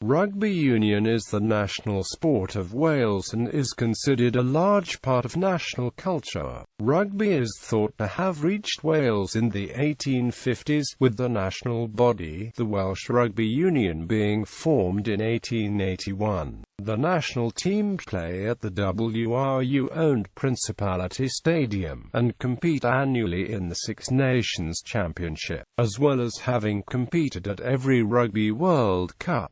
Rugby union is the national sport of Wales and is considered a large part of national culture. Rugby is thought to have reached Wales in the 1850s, with the national body, the Welsh Rugby Union, being formed in 1881. The national team play at the WRU-owned Principality Stadium, and compete annually in the Six Nations Championship, as well as having competed at every Rugby World Cup.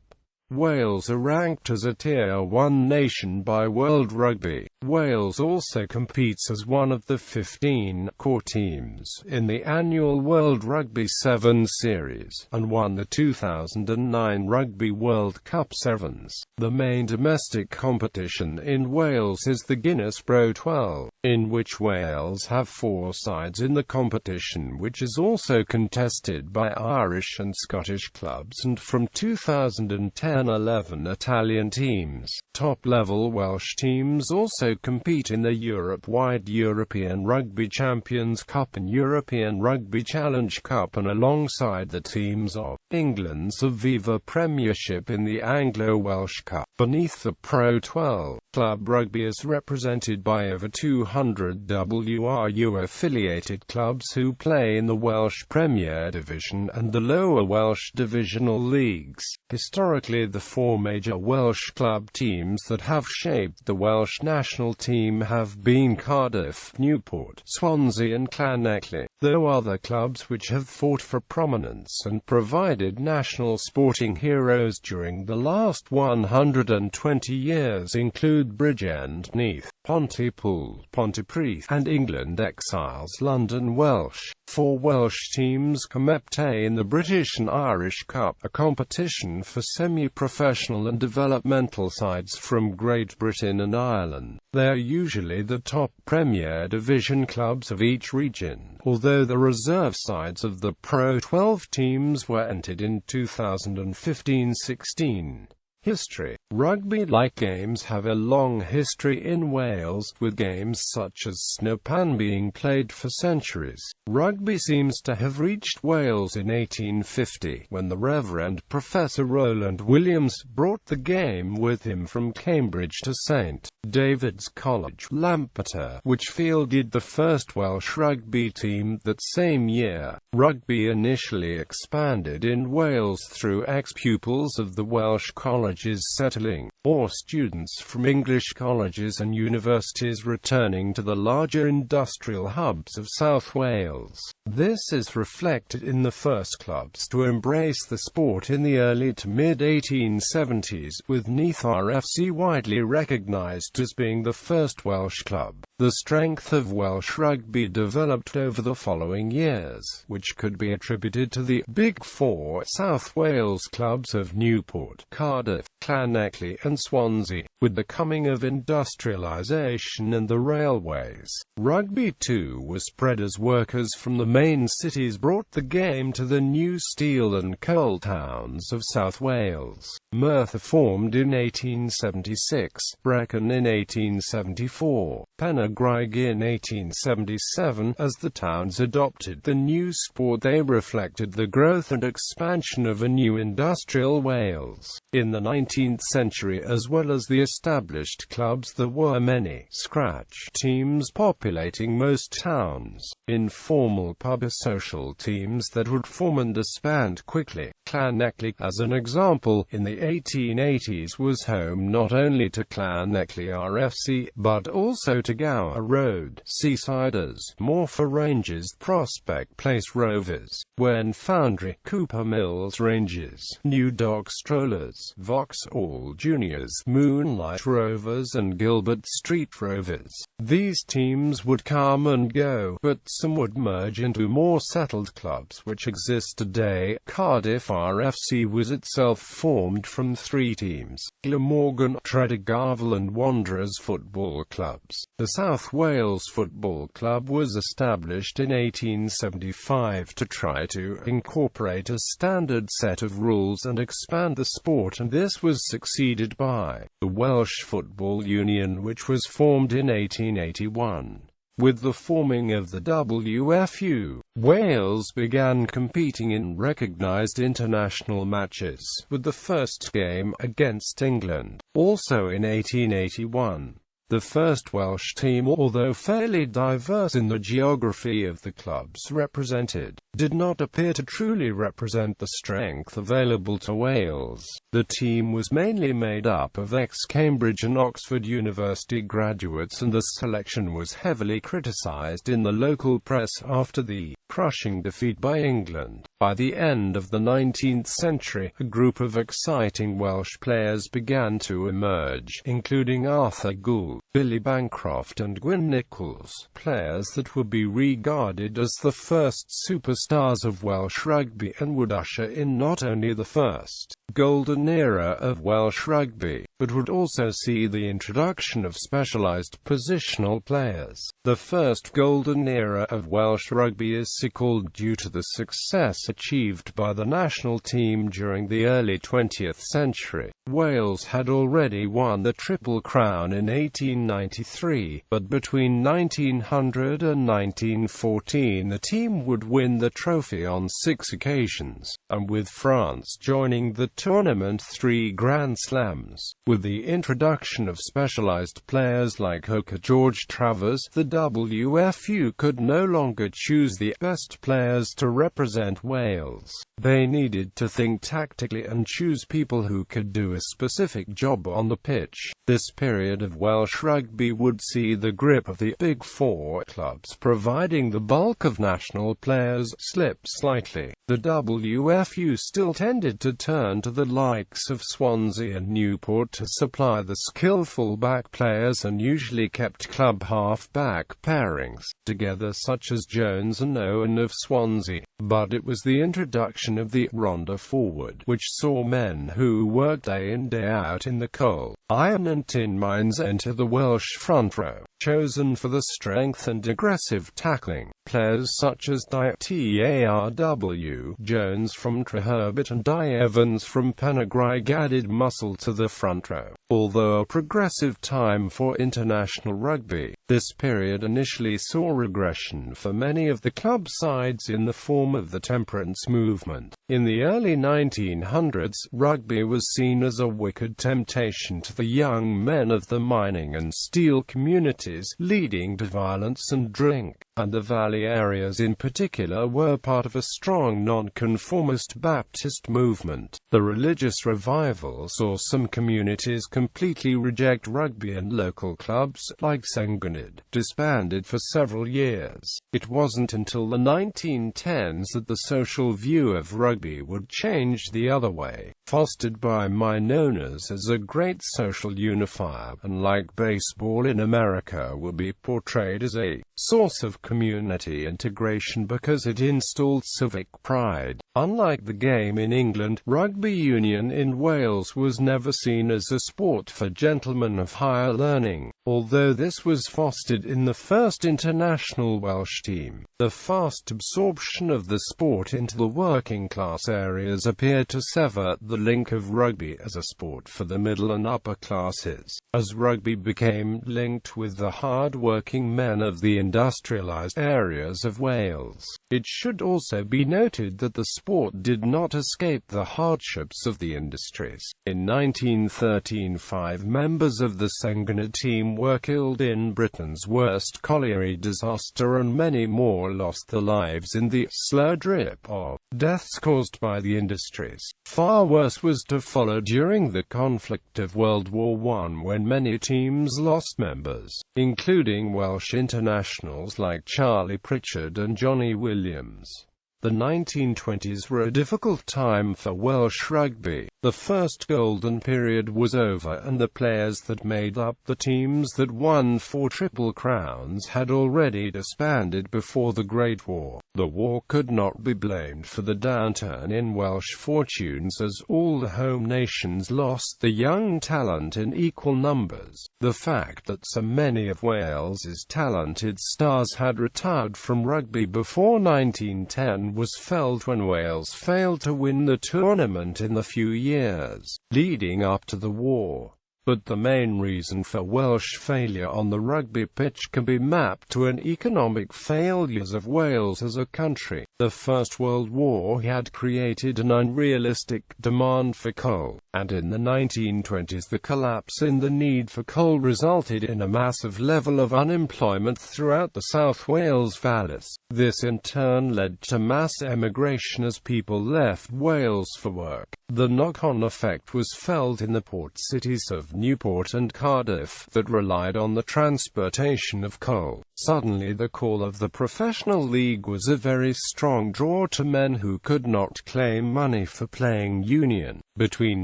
Wales are ranked as a Tier 1 nation by World Rugby. Wales also competes as one of the 15 core teams in the annual World Rugby 7 series, and won the 2009 Rugby World Cup Sevens. The main domestic competition in Wales is the Guinness Pro 12, in which Wales have 4 sides in the competition, which is also contested by Irish and Scottish clubs, and from 2010 11 Italian teams. Top-level Welsh teams also compete in the Europe-wide European Rugby Champions Cup and European Rugby Challenge Cup, and alongside the teams of England's Aviva Premiership in the Anglo-Welsh Cup. Beneath the Pro 12, club rugby is represented by over 200 WRU-affiliated clubs who play in the Welsh Premier Division and the lower Welsh divisional leagues. Historically, the 4 major Welsh club teams that have shaped the Welsh national team have been Cardiff, Newport, Swansea and Llanelli, though other clubs which have fought for prominence and provided national sporting heroes during the last 120 years include Bridgend, Neath, Pontypool, Pontypridd, and England exiles London Welsh. 4 Welsh teams compete in the British and Irish Cup, a competition for semi-professional and developmental sides from Great Britain and Ireland. They are usually the top Premier Division clubs of each region, although the reserve sides of the Pro 12 teams were entered in 2015-16. History. Rugby-like games have a long history in Wales, with games such as snowpan being played for centuries. Rugby seems to have reached Wales in 1850, when the Reverend Professor Rowland Williams brought the game with him from Cambridge to St. David's College, Lampeter, which fielded the first Welsh rugby team that same year. Rugby initially expanded in Wales through ex-pupils of the Welsh colleges settling, or students from English colleges and universities returning to the larger industrial hubs of South Wales. This is reflected in the first clubs to embrace the sport in the early to mid-1870s, with Neath RFC widely recognised as being the first Welsh club. The strength of Welsh rugby developed over the following years, which could be attributed to the Big Four South Wales clubs of Newport, Cardiff, Llanelli and Swansea. With the coming of industrialisation and the railways, rugby too was spread as workers from the main cities brought the game to the new steel and coal towns of South Wales. Merthyr formed in 1876, Brecon in 1874, Penargraig in 1877. As the towns adopted the new sport, they reflected the growth and expansion of a new industrial Wales. In the 19th century, as well as the established clubs, there were many scratch teams populating most towns, informal pub-social teams that would form and disband quickly. Llanelli, as an example, in the 1880s was home not only to Llanelli RFC, but also to Gower Road Seasiders, Morpher Rangers, Prospect Place Rovers, Wen Foundry, Cooper Mills Rangers, New Dock Strollers, Vauxhall Juniors, Moonlight Rovers and Gilbert Street Rovers. These teams would come and go, but some would merge into more settled clubs which exist today. Cardiff RFC was itself formed from 3 teams: Glamorgan, Tredegarvel and Wanderers football clubs. The South Wales Football Club was established in 1875 to try to incorporate a standard set of rules and expand the sport, and this was succeeded by the Welsh Football Union, which was formed in 1881. With the forming of the WFU, Wales began competing in recognised international matches, with the first game against England, also in 1881. The first Welsh team, although fairly diverse in the geography of the clubs represented, did not appear to truly represent the strength available to Wales. The team was mainly made up of ex-Cambridge and Oxford University graduates, and the selection was heavily criticised in the local press after the crushing defeat by England. By the end of the 19th century, a group of exciting Welsh players began to emerge, including R.Thiele, Billy Bancroft and Gwyn Nichols, players that would be regarded as the first superstars of Welsh rugby and would usher in not only the first golden era of Welsh rugby, but would also see the introduction of specialised positional players. The first golden era of Welsh rugby is so called due to the success achieved by the national team during the early 20th century. Wales had already won the Triple Crown in 1893, but between 1900 and 1914 the team would win the trophy on 6 occasions, and with France joining the tournament 3 Grand Slams. With the introduction of specialised players like hooker George Travers, the WFU could no longer choose the best players to represent Wales. They needed to think tactically and choose people who could do a specific job on the pitch. This period of Welsh rugby would see the grip of the Big Four clubs providing the bulk of national players slip slightly. The WFU still tended to turn to the likes of Swansea and Newport to supply the skillful back players, and usually kept club half-back pairings together, such as Jones and Owen of Swansea. But it was the introduction of the Ronda forward which saw men who worked day in day out in the coal, iron and tin mines enter the Welsh front row, chosen for the strength and aggressive tackling. Players such as R.W. Jones from Treherbert and Di Evans from Penygrieg added muscle to the front row. Although a progressive time for international rugby, this period initially saw regression for many of the club sides in the form of the temperance movement. In the early 1900s, rugby was seen as a wicked temptation to the young men of the mining and steel communities, leading to violence and drink, and the valley areas in particular were part of a strong nonconformist Baptist movement. The religious revival saw some communities completely reject rugby, and local clubs, like Senganid, disbanded for several years. It wasn't until the 1910s that the social view of rugby would change the other way. Fostered by Minonas as a great social unifier, and like baseball in America, would be portrayed as a source of community integration because it installed civic pride. Unlike the game in England, rugby union in Wales was never seen as a sport for gentlemen of higher learning, although this was fostered in the first international Welsh team. The fast absorption of the sport into the working class areas appeared to sever the link of rugby as a sport for the middle and upper classes, as rugby became linked with the hard-working men of the industrialised areas of Wales. It should also be noted that the sport did not escape the hardships of the industries. In 1913, 5 members of the Senganid team were killed in Britain's worst colliery disaster, and many more lost their lives in the slow drip of deaths caused by the industries. Far worse was to follow during the conflict of World War I, when many teams lost members, including Welsh internationals like Charlie Pritchard and Johnny Williams. The 1920s were a difficult time for Welsh rugby. The first golden period was over, and the players that made up the teams that won 4 Triple Crowns had already disbanded before the Great War. The war could not be blamed for the downturn in Welsh fortunes, as all the home nations lost the young talent in equal numbers. The fact that so many of Wales's talented stars had retired from rugby before 1910 was felt when Wales failed to win the tournament in the few years leading up to the war. but the main reason for Welsh failure on the rugby pitch can be mapped to an economic failures of Wales as a country. The First World War had created an unrealistic demand for coal, and in the 1920s the collapse in the need for coal resulted in a massive level of unemployment throughout the South Wales valleys. This in turn led to mass emigration as people left Wales for work. The knock-on effect was felt in the port cities of Newport and Cardiff that relied on the transportation of coal. Suddenly the call of the professional league was a very strong draw to men who could not claim money for playing union. Between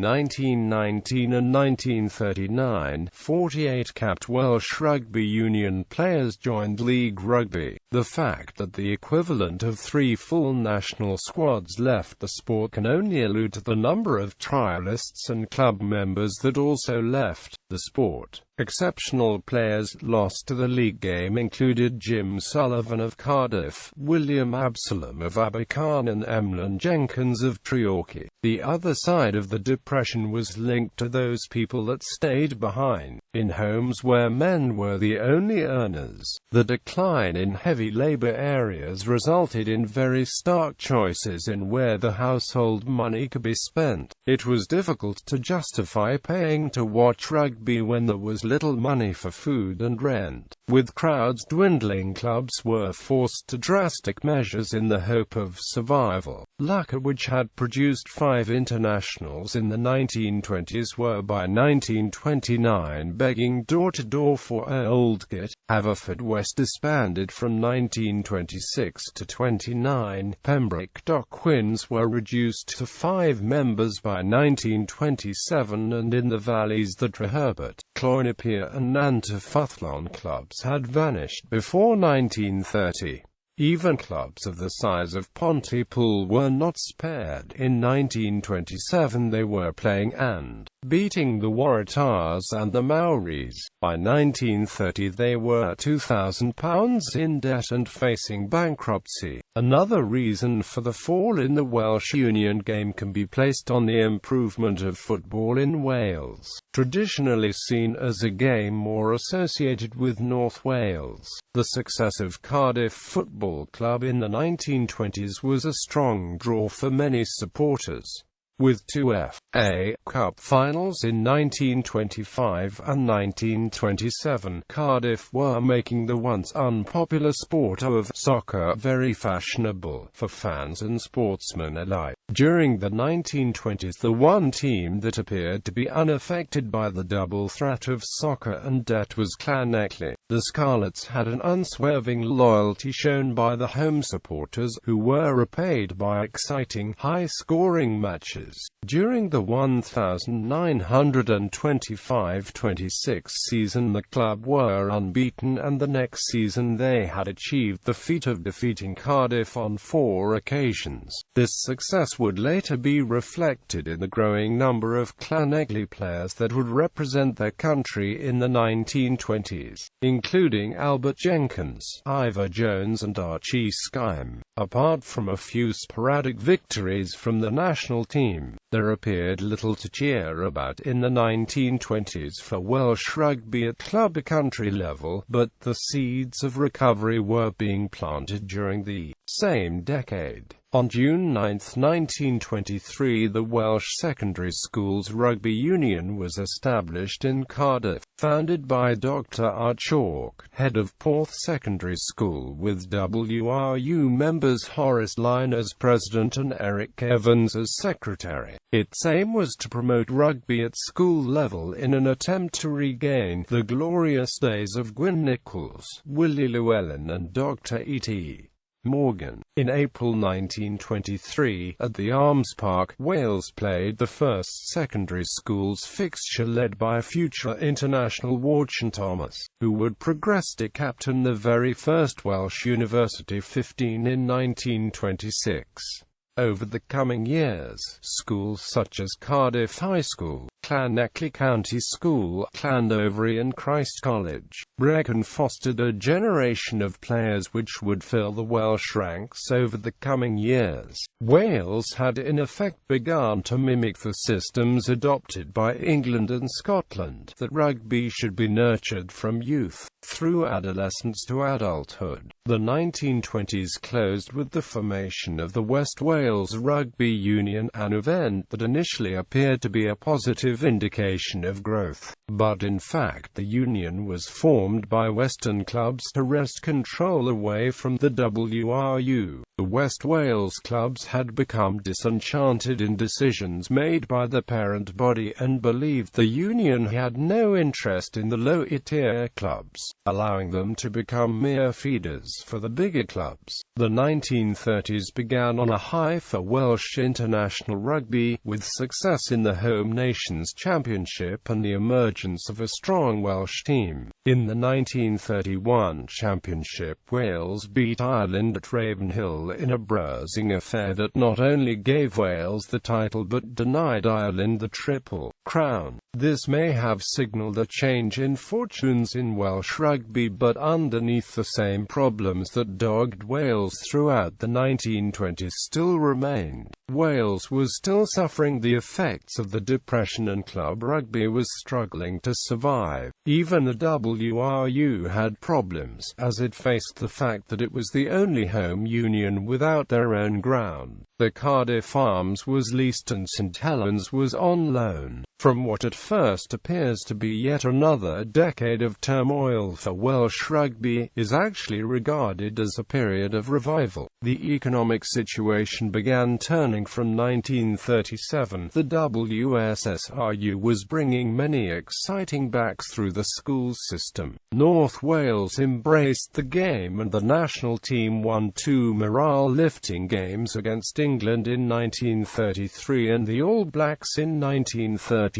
1919 and 1939, 48 capped Welsh Rugby Union players joined League Rugby. The fact that the equivalent of 3 full national squads left the sport can only allude to the number of trialists and club members that also left the sport. Exceptional players lost to the league game included Jim Sullivan of Cardiff, William Absalom of Abercarn and Emlyn Jenkins of Treorchy. The other side of the depression was linked to those people that stayed behind, in homes where men were the only earners. The decline in heavy labour areas resulted in very stark choices in where the household money could be spent. It was difficult to justify paying to watch rugby when there was little money for food and rent. With crowds dwindling, clubs were forced to drastic measures in the hope of survival. Lacquer, which had produced 5 internationals in the 1920s, were by 1929 begging door-to-door for old kit. Haverfordwest disbanded from 1926 to 29. Pembroke Dock Quins were reduced to 5 members by 1927, and in the valleys the Treherbert, Cloynipia and Nantyffuthlon clubs had vanished before 1930. Even clubs of the size of Pontypool were not spared. In 1927 they were playing and beating the Waratahs and the Maoris. By 1930 they were £2,000 in debt and facing bankruptcy. Another reason for the fall in the Welsh Union game can be placed on the improvement of football in Wales. Traditionally seen as a game more associated with North Wales, the success of Cardiff Football Club in the 1920s was a strong draw for many supporters. With 2 FA Cup finals in 1925 and 1927, Cardiff were making the once unpopular sport of soccer very fashionable for fans and sportsmen alike. During the 1920s, the one team that appeared to be unaffected by the double threat of soccer and debt was Llanelli. The Scarlets had an unswerving loyalty shown by the home supporters, who were repaid by exciting, high-scoring matches. During the 1925-26 season the club were unbeaten, and the next season they had achieved the feat of defeating Cardiff on 4 occasions. This success would later be reflected in the growing number of Llanelli players that would represent their country in the 1920s, including Albert Jenkins, Ivor Jones and Archie Skyme. Apart from a few sporadic victories from the national team, there appeared little to cheer about in the 1920s for Welsh rugby at club country level, but the seeds of recovery were being planted during the same decade. On June 9, 1923, the Welsh Secondary Schools Rugby Union was established in Cardiff, founded by Dr. R.Thiele, head of Porth Secondary School, with WRU members Horace Lyon as president and Eric Evans as secretary. Its aim was to promote rugby at school level in an attempt to regain the glorious days of Gwyn Nichols, Willie Llewellyn and Dr. E.T. Morgan. In April 1923, at the Arms Park, Wales played the first secondary schools fixture led by future international Warren Thomas, who would progress to captain the very first Welsh University 15 in 1926. Over the coming years, schools such as Cardiff High School, Llanelli County School, Llandovery and Christ College. Brecon fostered a generation of players which would fill the Welsh ranks over the coming years. Wales had in effect begun to mimic the systems adopted by England and Scotland, that rugby should be nurtured from youth, through adolescence to adulthood. The 1920s closed with the formation of the West Wales Rugby Union, an event that initially appeared to be a positive indication of growth. But in fact the union was formed by Western clubs to wrest control away from the WRU. The West Wales clubs had become disenchanted in decisions made by the parent body and believed the union had no interest in the lower-tier clubs, allowing them to become mere feeders for the bigger clubs. The 1930s began on a high for Welsh international rugby, with success in the Home Nations Championship and the emergence of a strong Welsh team. In the 1931 Championship, Wales beat Ireland at Ravenhill in a bruising affair that not only gave Wales the title but denied Ireland the Triple Crown. This may have signalled a change in fortunes in Welsh rugby, but underneath the same problems that dogged Wales throughout the 1920s still remained. Wales was still suffering the effects of the Depression and club rugby was struggling to survive. Even the WRU had problems, as it faced the fact that it was the only home union without their own ground. The Cardiff Arms was leased and St Helens was on loan. From what at first appears to be yet another decade of turmoil for Welsh rugby, is actually regarded as a period of revival. The economic situation began turning from 1937. The WSSRU was bringing many exciting backs through the school system. North Wales embraced the game and the national team won 2 morale-lifting games against England in 1933 and the All Blacks in 1935.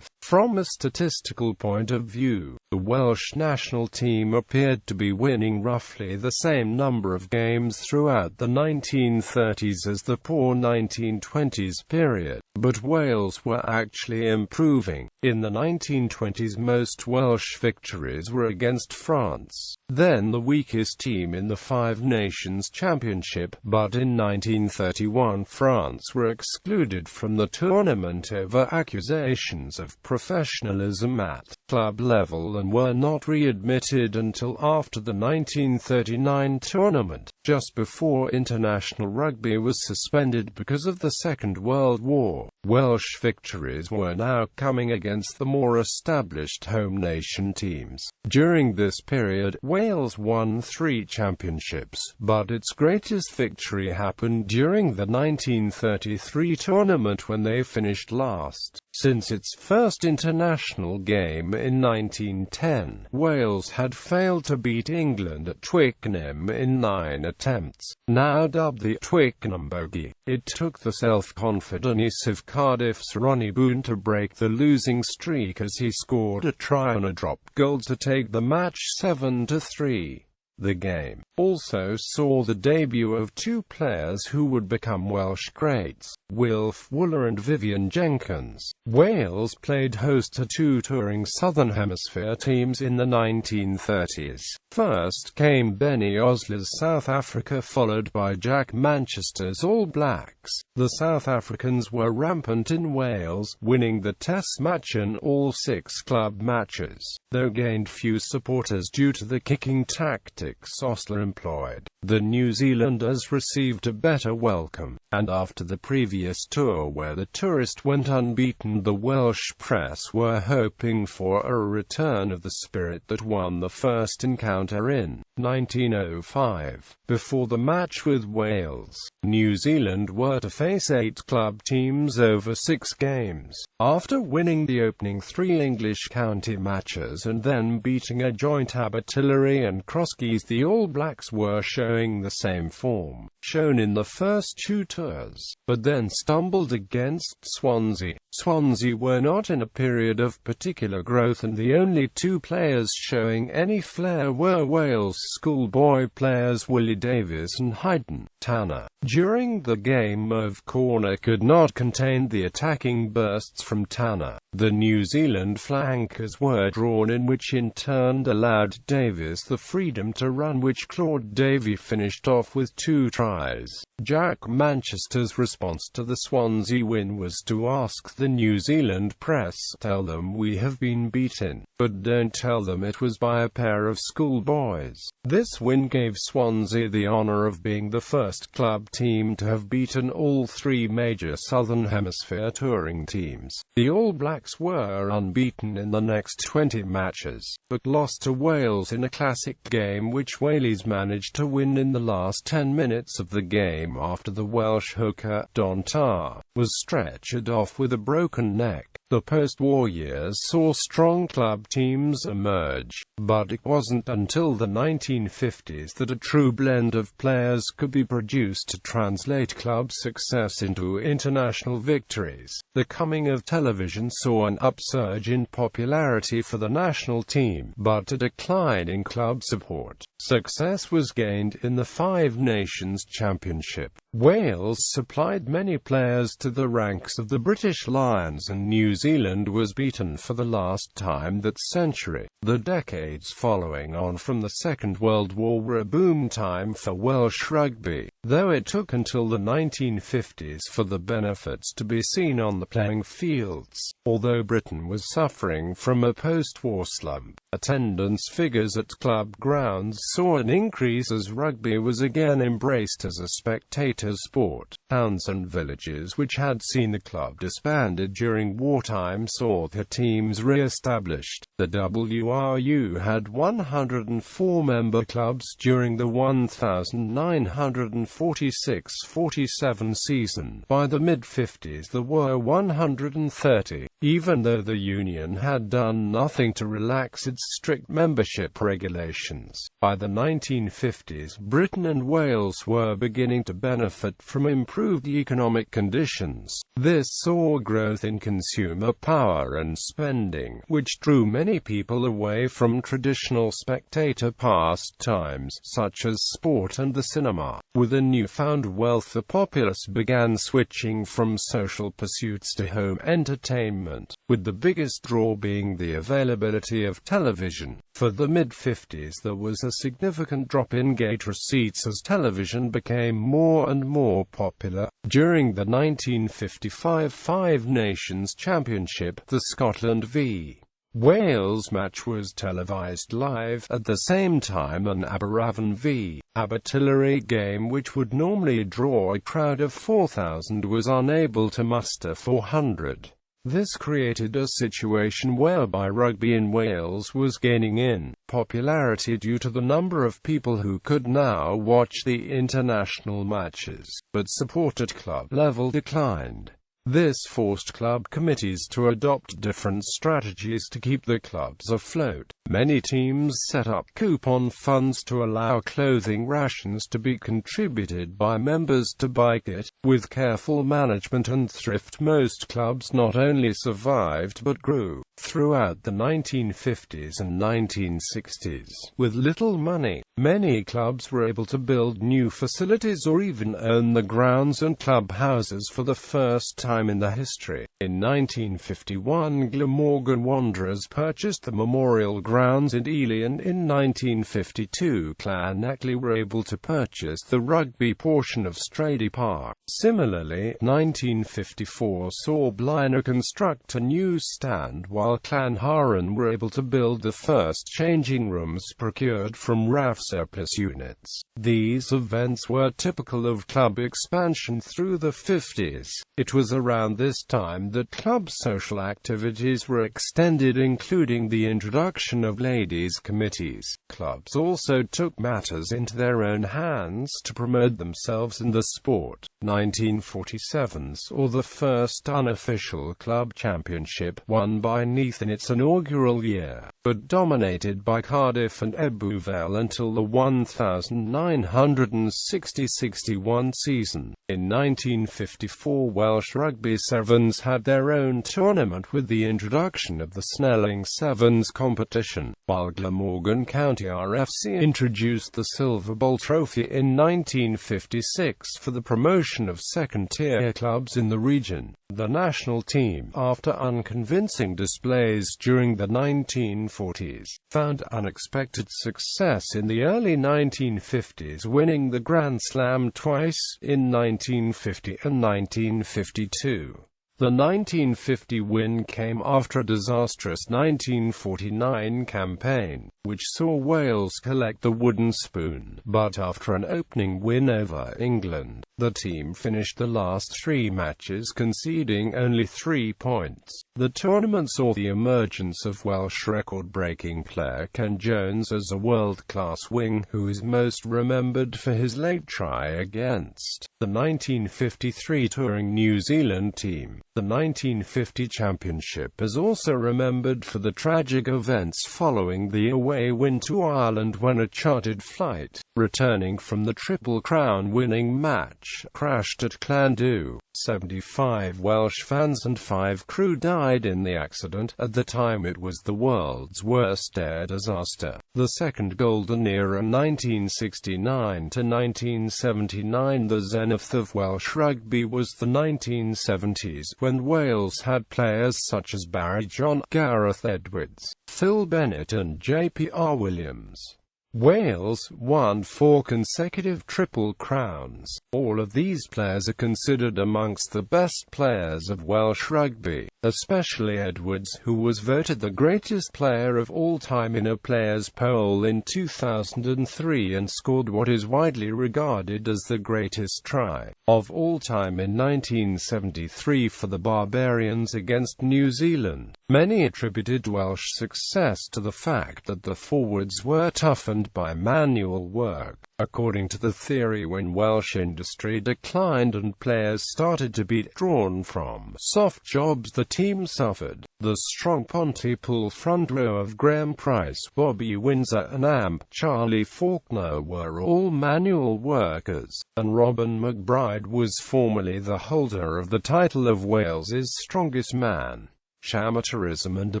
From a statistical point of view, the Welsh national team appeared to be winning roughly the same number of games throughout the 1930s as the poor 1920s period. But Wales were actually improving. In the 1920s most Welsh victories were against France, then the weakest team in the Five Nations Championship, but in 1931 France were excluded from the tournament over accusations of professionalism at club level and were not readmitted until after the 1939 tournament, just before international rugby was suspended because of the Second World War. Welsh victories were now coming against the more established home nation teams. During this period, Wales won 3 championships, but its greatest victory happened during the 1933 tournament when they finished last. Since its first international game in 1910, Wales had failed to beat England at Twickenham in 9 attempts. Now dubbed the Twickenham Bogey, it took the self-confidence of Cardiff's Ronnie Boone to break the losing streak as he scored a try on a dropped goal to take the match 7-3. The game also saw the debut of 2 players who would become Welsh greats, Wilf Wooler and Vivian Jenkins. Wales played host to 2 touring Southern Hemisphere teams in the 1930s. First came Benny Osler's South Africa, followed by Jack Manchester's All Blacks. The South Africans were rampant in Wales, winning the Test match and all 6 club matches, though gained few supporters due to the kicking tactics Osler employed. The New Zealanders received a better welcome, and after the previous tour where the tourist went unbeaten, the Welsh press were hoping for a return of the spirit that won the first encounter in 1905. Before the match with Wales, New Zealand were to face 8 club teams over 6 games. After winning the opening 3 English county matches and then beating a joint R.Thiele and Crosskeys, the All Blacks were showing the same form shown in the first 2 tournaments. tours, but then stumbled against Swansea. Swansea were not in a period of particular growth, and the only two players showing any flair were Wales schoolboy players Willie Davies and Hayden Tanner. During the game, Merv Corner could not contain the attacking bursts from Tanner. The New Zealand flankers were drawn in, which in turn allowed Davies the freedom to run, which Claude Davey finished off with 2 tries. Jack Manchester's response to the Swansea win was to ask the New Zealand press, "Tell them we have been beaten, but don't tell them it was by a pair of schoolboys." This win gave Swansea the honour of being the first club team to have beaten all 3 major Southern Hemisphere touring teams. The All Blacks were unbeaten in the next 20 matches, but lost to Wales in a classic game which Wales managed to win in the last 10 minutes of the game after the Welsh hooker, Don Tarr, was stretchered off with a broken neck. The post-war years saw strong club teams emerge, but it wasn't until the 1950s that a true blend of players could be produced to translate club success into international victories. The coming of television saw an upsurge in popularity for the national team, but a decline in club support. Success was gained in the 5 Nations Championship. Wales supplied many players to the ranks of the British Lions, and New Zealand was beaten for the last time that century. The decades following on from the Second World War were a boom time for Welsh rugby, though it took until the 1950s for the benefits to be seen on the playing fields. Although Britain was suffering from a post-war slump, attendance figures at club grounds saw an increase as rugby was again embraced as a spectator sport. Towns and villages which had seen the club disbanded during wartime saw their teams re-established. The WRU had 104 member clubs during the 1946-47 season. By the mid-50s there were 130, even though the union had done nothing to relax its strict membership regulations. By the 1950s, Britain and Wales were beginning to benefit from improved economic conditions. This saw growth in consumer power and spending, which drew many people away from traditional spectator pastimes, such as sport and the cinema. With a newfound wealth, the populace began switching from social pursuits to home entertainment, with the biggest draw being the availability of television. For the mid-50s there was a significant drop in gate receipts as television became more and more popular. During the 1955 Five Nations Championship, the Scotland v. Wales match was televised live. At the same time, an Aberavon v. R.Thiele game, which would normally draw a crowd of 4,000, was unable to muster 400. This created a situation whereby rugby in Wales was gaining in popularity due to the number of people who could now watch the international matches, but support at club level declined. This forced club committees to adopt different strategies to keep the clubs afloat. Many teams set up coupon funds to allow clothing rations to be contributed by members to buy kit. With careful management and thrift, most clubs not only survived but grew. Throughout the 1950s and 1960s, with little money, many clubs were able to build new facilities or even own the grounds and clubhouses for the first time in their history. In 1951, Glamorgan Wanderers purchased the Memorial Grounds in Ely, and in 1952, Llanelli were able to purchase the rugby portion of Stradey Park. Similarly, 1954 saw Blaenau construct a new stand, while Llanharan were able to build the first changing rooms procured from RAF surplus units. These events were typical of club expansion through the 50s. It was a around this time that club social activities were extended, including the introduction of ladies' committees. Clubs also took matters into their own hands to promote themselves in the sport. 1947 saw the first unofficial club championship won by Neath in its inaugural year, but dominated by Cardiff and Ebbw Vale until the 1960-61 season. In 1954, Welsh Rugby Sevens had their own tournament with the introduction of the Snelling Sevens competition, while Glamorgan County RFC introduced the Silver Bowl Trophy in 1956 for the promotion of second-tier clubs in the region. The national team, after unconvincing displays during the 1940s, found unexpected success in the early 1950s, winning the Grand Slam twice, in 1950 and 1952. The 1950 win came after a disastrous 1949 campaign, which saw Wales collect the wooden spoon. But after an opening win over England, the team finished the last 3 matches conceding only 3 points. The tournament saw the emergence of Welsh record-breaking player Ken Jones as a world-class wing who is most remembered for his late try against the 1953 touring New Zealand team. The 1950 championship is also remembered for the tragic events following the away win to Ireland when a chartered flight, returning from the Triple Crown winning match, crashed at Llandw. 75 Welsh fans and 5 crew died in the accident. At the time it was the world's worst air disaster. The second golden era, 1969 to 1979. The zenith of Welsh rugby was the 1970s, when Wales had players such as Barry John, Gareth Edwards, Phil Bennett and J.P.R. Williams. Wales won 4 consecutive Triple Crowns. All of these players are considered amongst the best players of Welsh rugby, especially Edwards, who was voted the greatest player of all time in a players' poll in 2003 and scored what is widely regarded as the greatest try of all time in 1973 for the Barbarians against New Zealand. Many attributed Welsh success to the fact that the forwards were toughened by manual work. According to the theory, when Welsh industry declined and players started to be drawn from soft jobs, the team suffered. The strong Pontypool front row of Graham Price, Bobby Windsor and Amp Charlie Faulkner were all manual workers, and Robin McBride was formerly the holder of the title of Wales's strongest man. Amateurism and a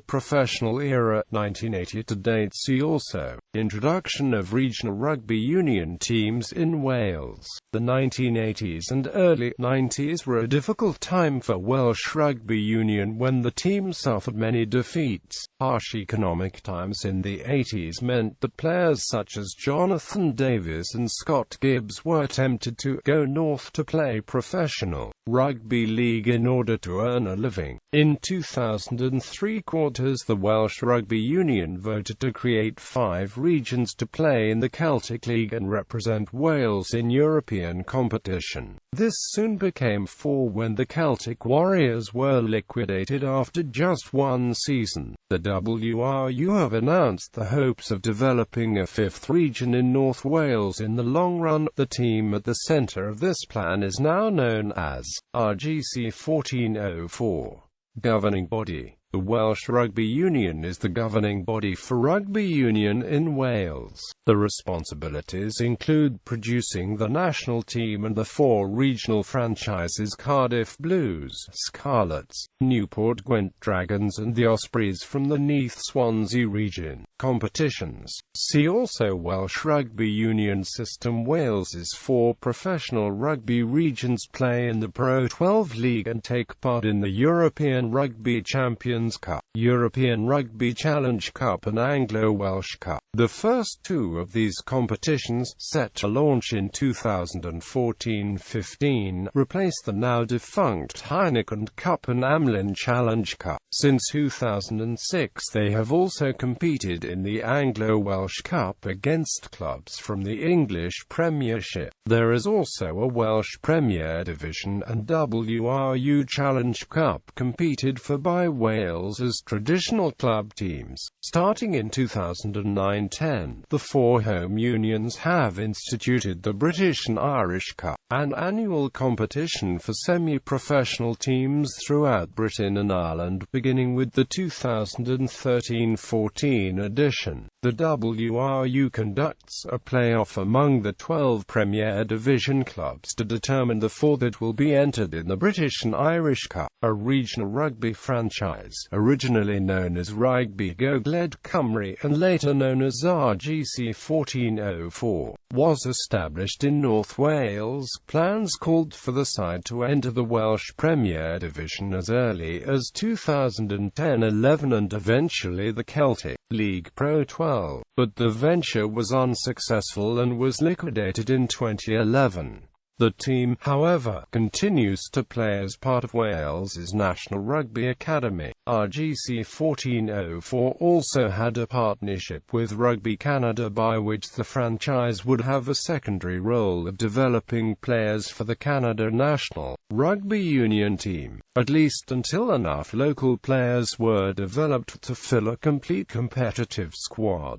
professional era, 1980 to date. See also, introduction of regional rugby union teams in Wales. The 1980s and early 90s were a difficult time for Welsh Rugby Union when the team suffered many defeats. Harsh economic times in the 80s meant that players such as Jonathan Davies and Scott Gibbs were tempted to go north to play professional rugby league in order to earn a living. In 2003, the Welsh Rugby Union voted to create 5 regions to play in the Celtic League and represent Wales in European competition. This soon became 4 when the Celtic Warriors were liquidated after just 1 season. The WRU have announced the hopes of developing a 5th region in North Wales in the long run. The team at the centre of this plan is now known as RGC 1404. Governing body. The Welsh Rugby Union is the governing body for rugby union in Wales. The responsibilities include producing the national team and the 4 regional franchises: Cardiff Blues, Scarlets, Newport Gwent Dragons and the Ospreys from the Neath Swansea region. Competitions. See also Welsh Rugby Union system. Wales's 4 professional rugby regions play in the Pro 12 League and take part in the European Rugby Champions Nations Cup, European Rugby Challenge Cup and Anglo-Welsh Cup. The first two of these competitions, set to launch in 2014-15, replaced the now-defunct Heineken Cup and Amlin Challenge Cup. Since 2006 they have also competed in the Anglo-Welsh Cup against clubs from the English Premiership. There is also a Welsh Premier Division and WRU Challenge Cup competed for by Wales as traditional club teams. Starting in 2009-10, the four home unions have instituted the British and Irish Cup, an annual competition for semi-professional teams throughout Britain and Ireland, beginning with the 2013-14 edition. The WRU conducts a play-off among the 12 Premier Division clubs to determine the four that will be entered in the British and Irish Cup. A regional rugby franchise, originally known as Rugby Gogledd Cymru and later known as RGC 1404, was established in North Wales. Plans called for the side to enter the Welsh Premier Division as early as 2010-11 and eventually the Celtic League Pro 12, but the venture was unsuccessful and was liquidated in 2011. The team, however, continues to play as part of Wales's National Rugby Academy. RGC 1404 also had a partnership with Rugby Canada by which the franchise would have a secondary role of developing players for the Canada National Rugby Union team, at least until enough local players were developed to fill a complete competitive squad.